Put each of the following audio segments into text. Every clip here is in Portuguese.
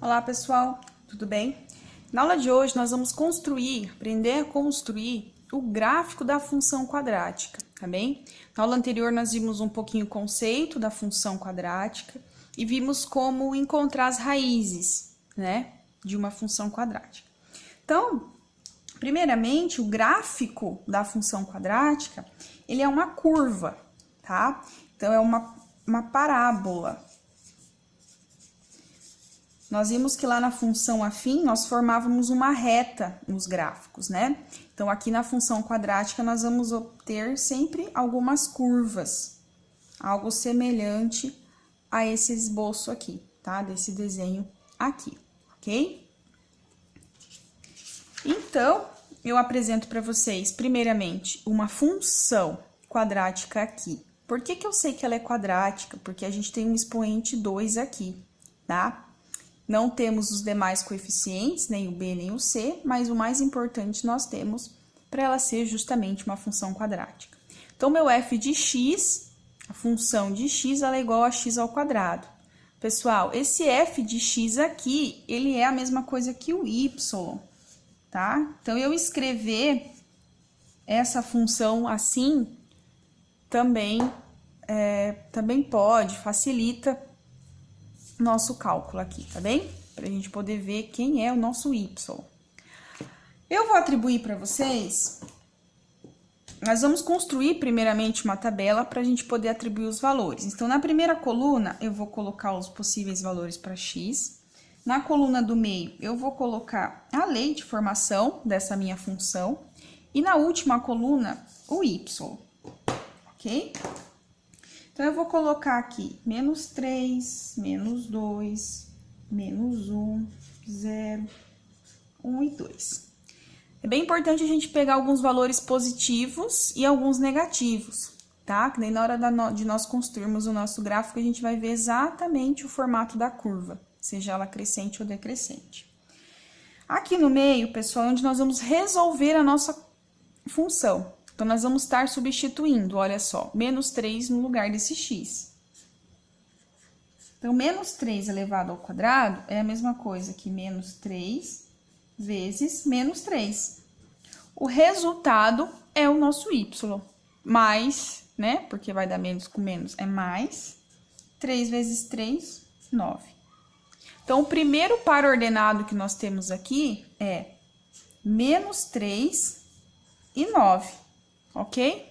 Olá pessoal, tudo bem? Na aula de hoje nós vamos aprender a construir o gráfico da função quadrática, tá bem? Na aula anterior nós vimos um pouquinho o conceito da função quadrática e vimos como encontrar as raízes, né, de uma função quadrática. Então, primeiramente, o gráfico da função quadrática, ele é uma curva, tá? Então, é uma parábola. Nós vimos que lá na função afim, nós formávamos uma reta nos gráficos, né? Então, aqui na função quadrática, nós vamos obter sempre algumas curvas, algo semelhante a esse esboço aqui, tá? Desse desenho aqui, ok? Então, eu apresento para vocês, primeiramente, uma função quadrática aqui. Por que que eu sei que ela é quadrática? Porque a gente tem um expoente 2 aqui, tá? Não temos os demais coeficientes, nem o b, nem o c, mas o mais importante nós temos para ela ser justamente uma função quadrática. Então, meu f de x, a função de x, ela é igual a x ao quadrado. Pessoal, esse f de x aqui, ele é a mesma coisa que o y, tá? Então, eu escrever essa função assim, também pode, facilita nosso cálculo aqui, tá bem? Pra gente poder ver quem é o nosso y. Eu vou atribuir para vocês, nós vamos construir primeiramente uma tabela para a gente poder atribuir os valores. Então, na primeira coluna, eu vou colocar os possíveis valores para x. Na coluna do meio, eu vou colocar a lei de formação dessa minha função. E na última coluna, o y, ok? Então, eu vou colocar aqui menos 3, menos 2, menos 1, 0, 1 e 2. É bem importante a gente pegar alguns valores positivos e alguns negativos, tá? Que daí na hora de nós construirmos o nosso gráfico, a gente vai ver exatamente o formato da curva, seja ela crescente ou decrescente. Aqui no meio, pessoal, é onde nós vamos resolver a nossa função. Então, nós vamos estar substituindo, olha só, menos 3 no lugar desse x. Então, menos 3 elevado ao quadrado é a mesma coisa que menos 3 vezes menos 3. O resultado é o nosso y, mais, né, porque vai dar menos com menos, é mais 3 vezes 3, 9. Então, o primeiro par ordenado que nós temos aqui é menos 3 e 9. Ok?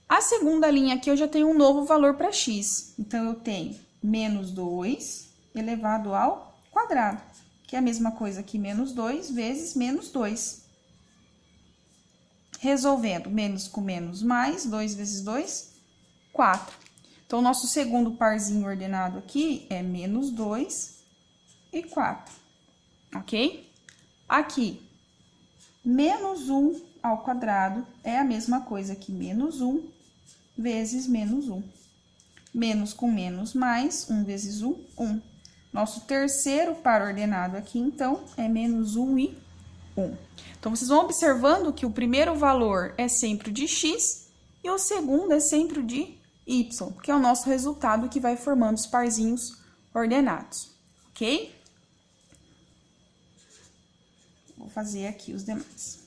A segunda linha aqui, eu já tenho um novo valor para x. Então, eu tenho menos 2 elevado ao quadrado, que é a mesma coisa que menos 2 vezes menos 2. Resolvendo, menos com menos mais, 2 vezes 2, 4. Então, o nosso segundo parzinho ordenado aqui é menos 2 e 4, ok? Aqui, menos 1 ao quadrado é a mesma coisa que menos 1 vezes menos 1. Menos com menos mais, 1 vezes 1, 1. Nosso terceiro par ordenado aqui, então, é menos 1 e 1. Então, vocês vão observando que o primeiro valor é sempre o de x e o segundo é sempre o de y, que é o nosso resultado que vai formando os parzinhos ordenados, ok? Vou fazer aqui os demais.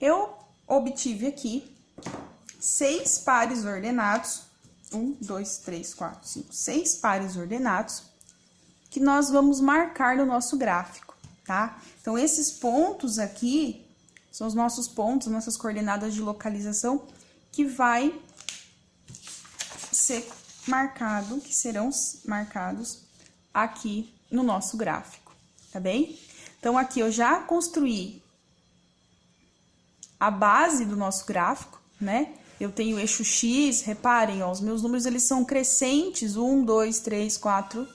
Eu obtive aqui 6 pares ordenados, 1, 2, 3, 4, 5, 6 pares ordenados, que nós vamos marcar no nosso gráfico, tá? Então, esses pontos aqui são os nossos pontos, nossas coordenadas de localização, que vai ser marcado, que serão marcados aqui no nosso gráfico, tá bem? Então, aqui eu já construí a base do nosso gráfico, né? Eu tenho o eixo X, reparem, ó, os meus números, eles são crescentes, 1, 2, 3, 4,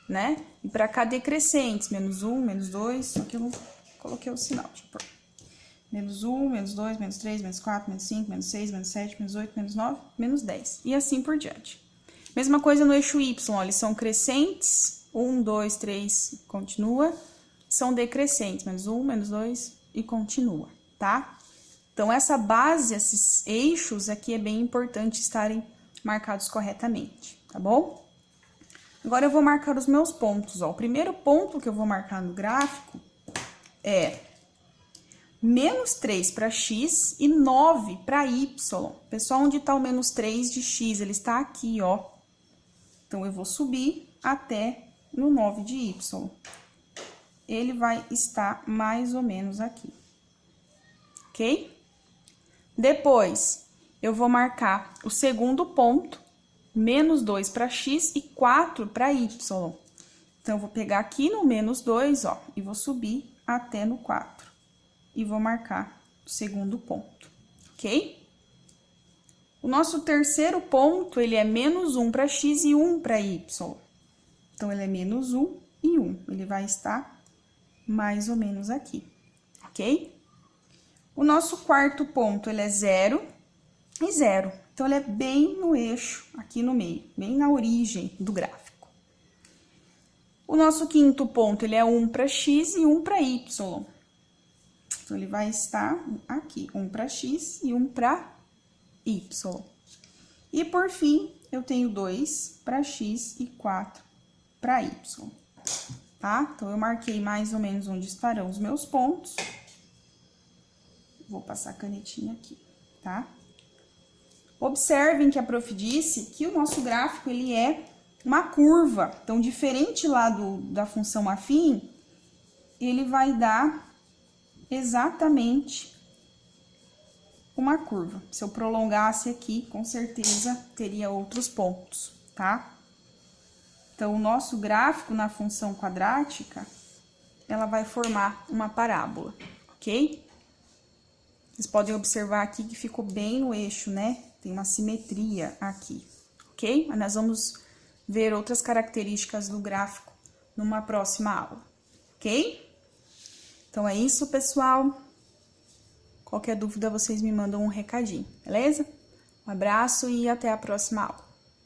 né? E para cá decrescentes, menos 1, menos 2, só que eu não coloquei o sinal, deixa eu pôr. menos 1, menos 2, menos 3, menos 4, menos 5, menos 6, menos 7, menos 8, menos 9, menos 10. E assim por diante. Mesma coisa no eixo Y, ó, eles são crescentes, 1, 2, 3, continua. São decrescentes, menos 1, menos 2 e continua, tá? Então, essa base, esses eixos aqui é bem importante estarem marcados corretamente, tá bom? Agora, eu vou marcar os meus pontos, ó. O primeiro ponto que eu vou marcar no gráfico é menos 3 para x e 9 para y. Pessoal, onde tá o menos 3 de x? Ele está aqui, ó. Então, eu vou subir até no 9 de y. Ele vai estar mais ou menos aqui, ok? Depois, eu vou marcar o segundo ponto, menos 2 para x e 4 para y. Então, eu vou pegar aqui no menos 2, ó, e vou subir até no 4. E vou marcar o segundo ponto, ok? O nosso terceiro ponto, ele é menos 1 para x e 1 para y. Então, ele é menos 1 e 1. Ele vai estar mais ou menos aqui, ok? O nosso quarto ponto, ele é 0 e 0. Então, ele é bem no eixo, aqui no meio, bem na origem do gráfico. O nosso quinto ponto, ele é 1 para x e 1 para y. Então, ele vai estar aqui, 1 para x e 1 para y. E, por fim, eu tenho 2 para x e 4 para y, tá? Então, eu marquei mais ou menos onde estarão os meus pontos. Vou passar a canetinha aqui, tá? Observem que a prof disse que o nosso gráfico, ele é uma curva. Então, diferente lá da função afim, ele vai dar exatamente uma curva. Se eu prolongasse aqui, com certeza teria outros pontos, tá? Então, o nosso gráfico na função quadrática, ela vai formar uma parábola, ok? Vocês podem observar aqui que ficou bem no eixo, né? Tem uma simetria aqui, ok? Mas nós vamos ver outras características do gráfico numa próxima aula, ok? Então, é isso, pessoal. Qualquer dúvida, vocês me mandam um recadinho, beleza? Um abraço e até a próxima aula.